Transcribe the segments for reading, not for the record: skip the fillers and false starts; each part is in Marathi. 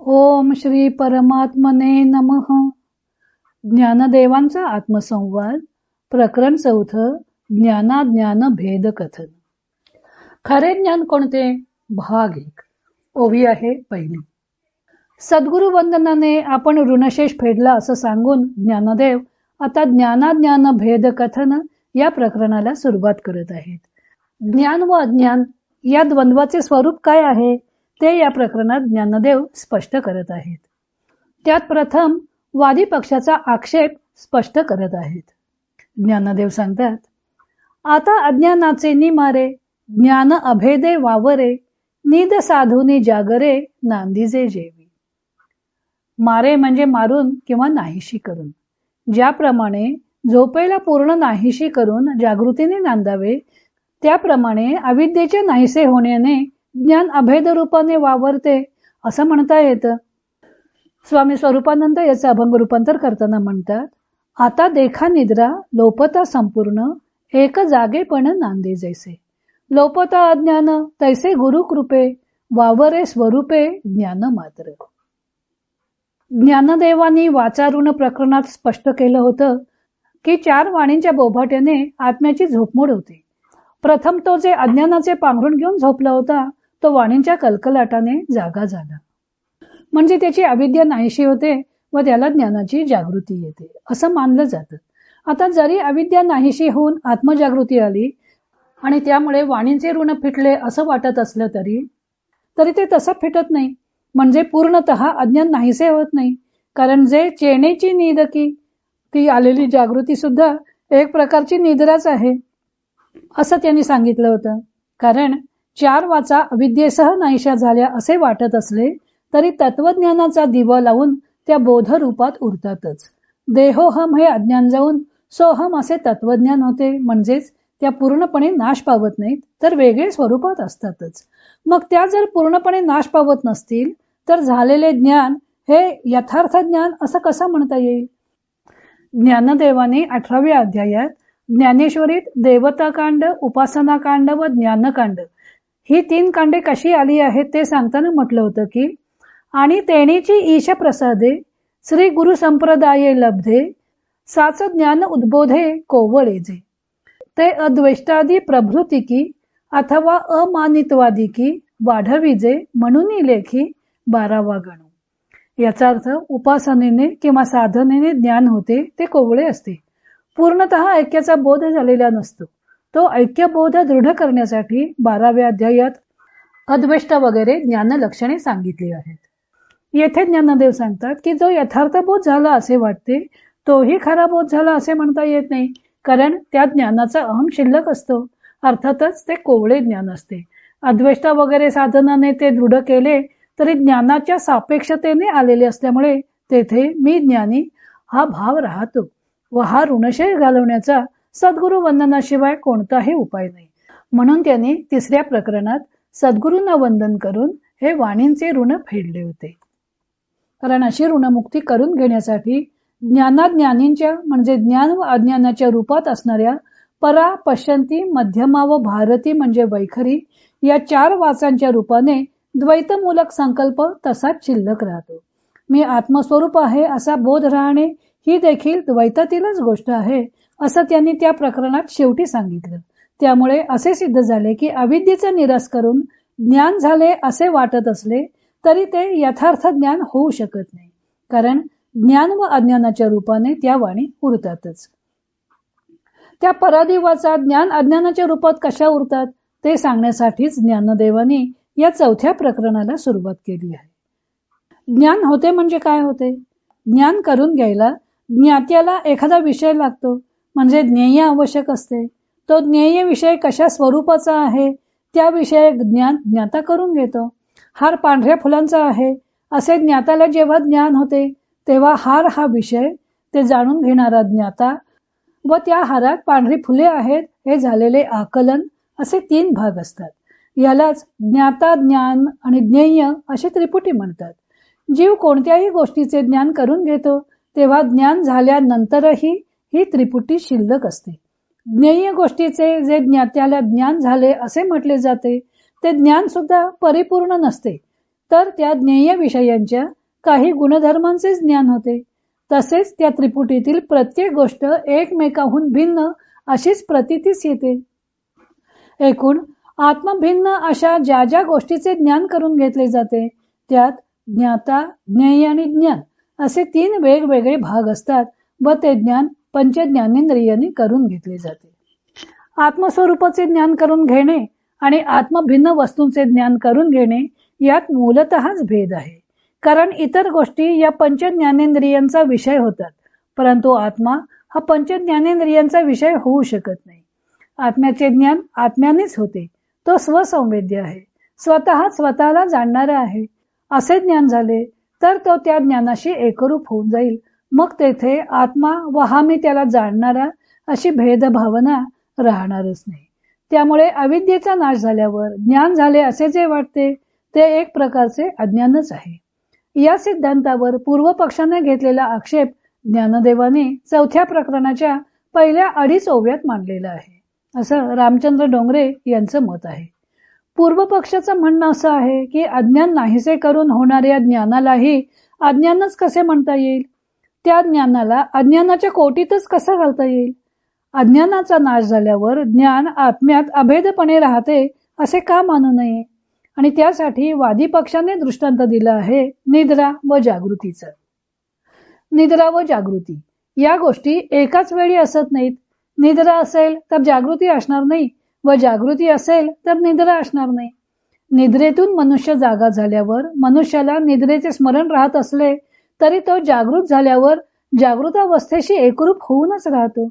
ओम श्री परमात्मने नमः. ज्ञानदेवांचा आत्मसंवाद प्रकरण 4. ज्ञानाज्ञान भेद कथन. खरे ज्ञान कोणते? भाग 1. ओवी आहे पहिली. सद्गुरु वंदनाने आपण ऋणशेष फेडला असं सांगून ज्ञानदेव आता ज्ञानाज्ञान भेद कथन या प्रकरणाला सुरुवात करत आहेत. ज्ञान व अज्ञान या द्वंद्वाचे स्वरूप काय आहे ते या प्रकरणात ज्ञानदेव स्पष्ट करत आहेत. त्यात प्रथम वादी पक्षाचा आक्षेप स्पष्ट करत आहेत. ज्ञानदेव सांगतात, आता अज्ञानाचे निमारे ज्ञान अभेदे वावरे निद साधुनी जागरे नांदीजे जेवी. मारे म्हणजे मारून किंवा नाहीशी करून. ज्याप्रमाणे झोपेला पूर्ण नाहीशी करून जागृतीने नांदावे त्याप्रमाणे अविद्येचे नाहीसे होण्याने ज्ञान अभेद रूपाने वावरते असं म्हणता येतं. स्वामी स्वरूपानंद याचं अभंग रूपांतर करताना म्हणतात, आता देखा निद्रा लोपता संपूर्ण एक जागेपण नांदे जैसे. लोपता अज्ञान तैसे गुरु कृपे वावरे स्वरूपे ज्ञान मात्र. ज्ञानदेवानी वाचारूण प्रकरणात स्पष्ट केलं होतं की 4 वाणींच्या बोभाट्याने आत्म्याची झोपमोड होते. प्रथम तो जे अज्ञानाचे पांघरून घेऊन झोपला होता तो वाणींच्या कलकलाटाने जागा झाला. म्हणजे त्याची अविद्या नाहीशी होते व त्याला ज्ञानाची जागृती येते असं मानलं जातं. आता जरी अविद्या नाहीशी होऊन आत्मजागृती आली आणि त्यामुळे वाणींचे ऋण फिटले असं वाटत असलं तरी ते तसं फिटत नाही. म्हणजे पूर्णतः अज्ञान नाहीसे होत नाही. कारण जे चेनेची निदकी ती आलेली जागृती सुद्धा एक प्रकारची निद्राच आहे असं त्यांनी सांगितलं होतं. कारण 4 वाचा अविद्येसह नाहीशा झाल्या असे वाटत असले तरी तत्वज्ञानाचा दिवा लावून त्या बोधरूपात उरतातच. देहोहम हे अज्ञान जाऊन सोहम असे तत्वज्ञान होते. म्हणजेच त्या पूर्णपणे नाश पावत नाहीत तर वेगळे स्वरूपात असतातच. मग त्या जर पूर्णपणे नाश पावत नसतील तर झालेले ज्ञान हे यथार्थ ज्ञान असं कसं म्हणता येईल? ज्ञानदेवाने 18व्या अध्यायात ज्ञानेश्वरीत देवताकांड, उपासनाकांड व ज्ञानकांड ही 3 कांडे कशी आली आहेत ते सांगताना म्हटलं होतं की, आणि तेणीची ईश प्रसादे श्री गुरु संप्रदाये लब्धे साच ज्ञान उद्बोधे कोवळेजे. ते अद्वैष्टादी प्रभृतिकी अथवा अमानित्वादिकी वाढविजे म्हणून लेखी 12वा गणू. याचा अर्थ उपासनेने किंवा साधनेने ज्ञान होते ते कोवळे असते. पूर्णतः ऐक्याचा बोध झालेला नसतो. तो ऐक्यबोध दृढ करण्यासाठी 12व्या अध्यायात अद्वैष्ट वगैरे ज्ञान लक्षणे सांगितली आहेत. येथे ज्ञानदेव सांगतात की जो यथार्थ बोध झाला असे वाटते तोही खरा बोध झाला असे म्हणता येत नाही. कारण त्या ज्ञानाचा अहम शिल्लक असतो. अर्थातच ते कोवळे ज्ञान असते. अद्वैष्ट वगैरे साधनाने ते दृढ केले तरी ज्ञानाच्या सापेक्षतेने आलेले असल्यामुळे तेथे मी ज्ञानी हा भाव राहतो व हा ऋणशेष घालवण्याचा सद्गुरु वंदनाशिवाय कोणताही उपाय नाही. म्हणून त्यांनी 3ऱ्या प्रकरणात सद्गुरूंना वंदन करून हे वाणींचे ऋण फेडले होते. कारण अशी ऋणमुक्ती करून घेण्यासाठी ज्ञानाज्ञानींच्या म्हणजे ज्ञान व अज्ञानाच्या रूपात असणाऱ्या परा, पश्यंती, मध्यमा व भारती म्हणजे वैखरी या 4 वाचांच्या रूपाने द्वैतमूलक संकल्प तसाच शिल्लक राहतो. मी आत्मस्वरूप आहे असा बोध राहणे ही देखील द्वैतातीलच गोष्ट आहे असं त्यांनी त्या प्रकरणात शेवटी सांगितलं. त्यामुळे असे सिद्ध झाले की अविद्येचा निराश करून ज्ञान झाले असे वाटत असले तरी ते यथार्थ ज्ञान होऊ शकत नाही. कारण ज्ञान व अज्ञानाच्या रूपाने त्या वाणी उरतातच. त्या परादिवाचा ज्ञान अज्ञानाच्या रूपात कशा उरतात ते सांगण्यासाठीच ज्ञानदेवानी या 4थ्या प्रकरणाला सुरुवात केली आहे. ज्ञान होते म्हणजे काय होते? ज्ञान करून घ्यायला ज्ञात्याला एखादा विषय लागतो म्हणजे ज्ञेय आवश्यक असते. तो ज्ञेय विषय कशा स्वरूपाचा आहे त्याविषयी ज्ञान ज्ञाता करून घेतो. हार पांढऱ्या फुलांचा आहे असे ज्ञाताला जेव्हा ज्ञान होते तेव्हा हार हा विषय ते जाणून घेणारा ज्ञाता व त्या हारात पांढरी फुले आहेत हे झालेले आकलन असे 3 भाग असतात. यालाच ज्ञाता, ज्ञान आणि ज्ञेय अशी त्रिपुटी म्हणतात. जीव कोणत्याही गोष्टीचे ज्ञान करून घेतो तेव्हा ज्ञान झाल्यानंतरही ही त्रिपुटी शिल्लक असते. ज्ञेय गोष्टीचे जे ज्ञात्याला ज्ञान झाले असे म्हटले जाते ते ज्ञान सुद्धा परिपूर्ण नसते. तर त्या ज्ञेय विषयांच्या काही गुणधर्मांचे ज्ञान होते. तसेच त्या त्रिपुटीतील प्रत्येक गोष्ट एकमेकाहून भिन्न अशीच प्रतीतीच येते. एकूण आत्मभिन्न अशा ज्या ज्या गोष्टीचे ज्ञान करून घेतले जाते त्यात ज्ञाता, ज्ञेय आणि ज्ञान असे 3 वेगवेगळे भाग असतात व ते ज्ञान पंचज्ञानेंद्रियांनी करून घेतले जाते. आत्मस्वरूपाचे ज्ञान करून घेणे आणि आत्मभिन्न वस्तूंचे ज्ञान करून घेणे यात मूलतःच भेद आहे. कारण इतर गोष्टी या पंचज्ञानेंद्रियांचा विषय होतात, परंतु आत्मा हा पंचज्ञानेंद्रियांचा विषय होऊ शकत नाही. आत्म्याचे ज्ञान आत्म्यानेच होते. तो स्वसंवेद्य आहे, स्वतः स्वतःला जाणणारा आहे. असे ज्ञान झाले तर तो त्या ज्ञानाशी एकरूप होऊन जाईल. मग तेथे आत्मा व हा मी त्याला जाणणारा अशी भेदभावना राहणारच नाही. त्यामुळे अविद्येचा नाश झाल्यावर ज्ञान झाले असे जे वाटते ते एक प्रकारचे अज्ञानच आहे. या सिद्धांतावर पूर्व पक्षाने घेतलेला आक्षेप ज्ञानदेवाने 4थ्या प्रकरणाच्या पहिल्या 2.5 ओव्यात मांडलेला आहे, असं रामचंद्र डोंगरे यांचं मत आहे. पूर्व पक्षाचं म्हणणं असं आहे की अज्ञान नाहीसे करून होणाऱ्या ज्ञानालाही अज्ञानच कसे म्हणता येईल? त्या ज्ञानाला अज्ञानाच्या कोटीतच कसं घालता येईल? अज्ञानाचा नाश झाल्यावर ज्ञान आत्म्यात अभेदपणे राहते असे का मानू नये? आणि त्यासाठी वादी पक्षाने दृष्टांत दिला आहे निद्रा व जागृतीचा. निद्रा व जागृती या गोष्टी एकाच वेळी असत नाहीत. निद्रा असेल तर जागृती असणार नाही व जागृती असेल तर निद्रा असणार नाही. निद्रेतून मनुष्य जागा झाल्यावर मनुष्याला निद्रेचे स्मरण राहत असले तरी तो जागृत झाल्यावर जागृतावस्थेशी एकरूप होऊनच राहतो.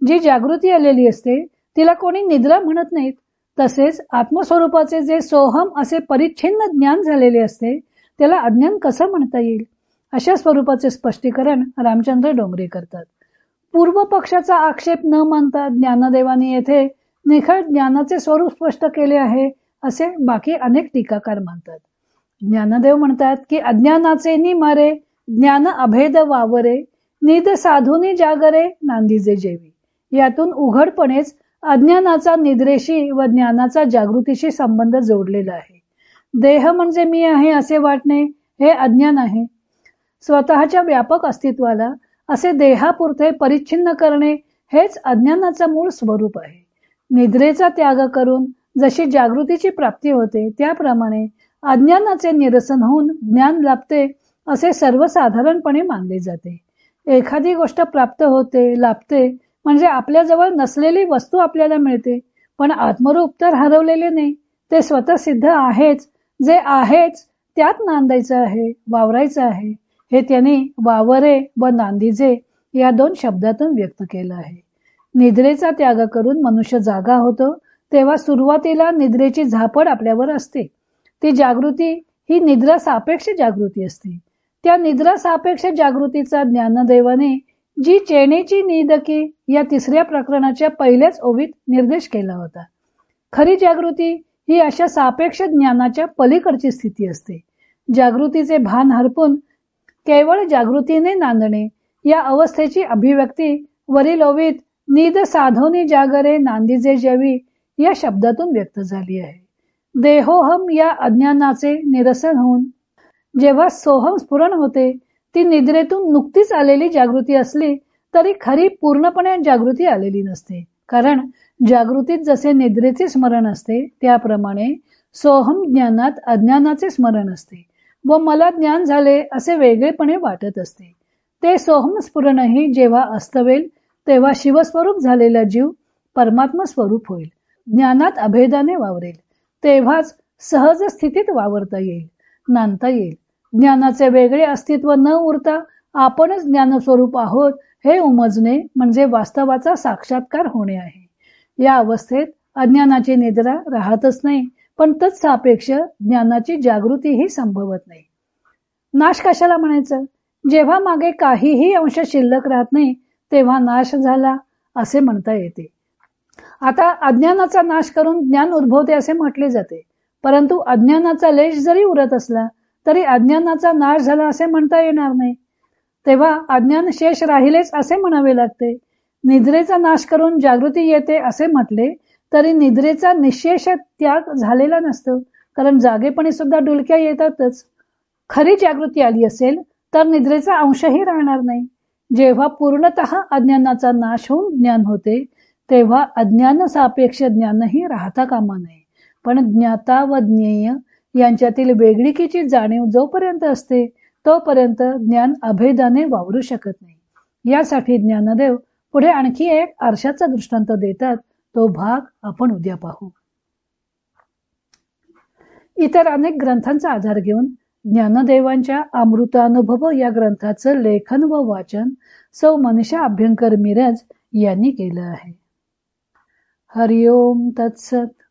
जी जागृती आलेली असते तिला कोणी निद्रा म्हणत नाहीत. तसेच आत्मस्वरूपाचे जे सोहम असे परिच्छिन्न ज्ञान झालेले असते त्याला अज्ञान कसं म्हणता येईल? अशा स्वरूपाचे स्पष्टीकरण रामचंद्र डोंगरे करतात. पूर्व पक्षाचा आक्षेप न मानता ज्ञानदेवाने येथे निखळ ज्ञानाचे स्वरूप स्पष्ट केले आहे असे बाकी अनेक टीकाकार मानतात. ज्ञानदेव म्हणतात की अज्ञानाचे नि मारे ज्ञान अभेद वावरे निद साधुनी जागरे नांदीजे जेवी. यातून उघडपणेच अज्ञानाचा निद्रेशी व ज्ञानाचा जागृतीशी संबंध जोडलेला आहे. देह म्हणजे मी आहे असे वाटणे हे अज्ञान आहे. स्वतःच्या व्यापक अस्तित्वाला असे देहापुरते परिच्छिन्न करणे हेच अज्ञानाचं मूळ स्वरूप आहे. निद्रेचा त्याग करून जशी जागृतीची प्राप्ती होते त्याप्रमाणे अज्ञानाचे निरसन होऊन ज्ञान लाभते असे सर्वसाधारणपणे मानले जाते. एखादी गोष्ट प्राप्त होते, लाभते म्हणजे आपल्याजवळ नसलेली वस्तू आपल्याला मिळते, पण आत्मरूप तर हरवलेले नाही. ते स्वतः सिद्ध आहेच. जे आहेच त्यात नांदायचं आहे, वावरायचं आहे. हे त्यांनी वावरे व नांदीजे या 2 शब्दातून व्यक्त केलं आहे. निद्रेचा त्याग करून मनुष्य जागा होतो तेव्हा सुरुवातीला निद्रेची झापड आपल्यावर असते. ती जागृती ही निद्रा सापेक्ष जागृती असते. त्या निद्रा सापेक्ष जागृतीचा ज्ञानदेवाने जी चेनेची निदकी या 3ऱ्या प्रकरणाच्या पहिल्याच ओवीत निर्देश केला होता. खरी जागृती ही अशा सापेक्ष ज्ञानाच्या पलीकडची स्थिती असते. जागृतीचे भान हरपून केवळ जागृतीने नांदणे या अवस्थेची अभिव्यक्ती वरील ओवीत निद साधोनी जागरे नांदीजे जेवी या शब्दातून व्यक्त झाली आहे. देहोहम या अज्ञानाचे निरसन होऊन जेव्हा सोहम स्फुरण होते ती निद्रेतून नुकतीच आलेली जागृती असली तरी खरी पूर्णपणे जागृती आलेली नसते. कारण जागृतीत जसे निद्रेचे स्मरण असते त्याप्रमाणे सोहम ज्ञानात अज्ञानाचे स्मरण असते व मला ज्ञान झाले असे वेगळेपणे वाटत असते. ते सोहम स्फुरणही जेव्हा अस्तवेल तेव्हा शिवस्वरूप झालेला जीव परमात्मा स्वरूप होईल. ज्ञानात अभेदाने वावरेल तेव्हाच सहज स्थितीत वावरता येईल, नांदता येईल. ज्ञानाचे वेगळे अस्तित्व न उरता आपणच ज्ञानस्वरूप आहोत हे उमजणे म्हणजे वास्तवाचा साक्षात्कार होणे आहे. या अवस्थेत अज्ञानाची निद्रा राहतच नाही, पण तत्सापेक्ष ज्ञानाची जागृतीही संभवत नाही. नाश कशाला म्हणायचं? जेव्हा मागे काहीही अंश शिल्लक राहत नाही तेव्हा नाश झाला असे म्हणता येते. आता अज्ञानाचा नाश करून ज्ञान उद्भवते असे म्हटले जाते, परंतु अज्ञानाचा लेश जरी उरत असला तरी अज्ञानाचा नाश झाला असे म्हणता येणार नाही. तेव्हा अज्ञान शेष राहिलेच असे म्हणावे लागते. निद्रेचा नाश करून जागृती येते असे म्हटले तरी निद्रेचा निशेष त्याग झालेला नसतो. कारण जागेपणी सुद्धा डुलक्या येतातच. खरी जागृती आली असेल तर निद्रेचा अंशही राहणार नाही. जेव्हा पूर्णतः अज्ञानाचा नाश होऊन ज्ञान होते तेव्हा अज्ञान सापेक्ष ज्ञानही राहता कामा नये. पण ज्ञाता व ज्ञेय यांच्यातील वेगळिकीची जाणीव जोपर्यंत असते तोपर्यंत ज्ञान अभेदाने वावरू शकत नाही. यासाठी ज्ञानदेव पुढे आणखी एक आरशाचा दृष्टांत देतात. तो भाग आपण उद्या पाहू. इतर अनेक ग्रंथांचा आधार घेऊन ज्ञानदेवांच्या अमृतानुभव या ग्रंथाचं लेखन व वाचन सौ मनीषा अभ्यंकर मिरज यांनी केलं आहे. हरिओम तत्सत.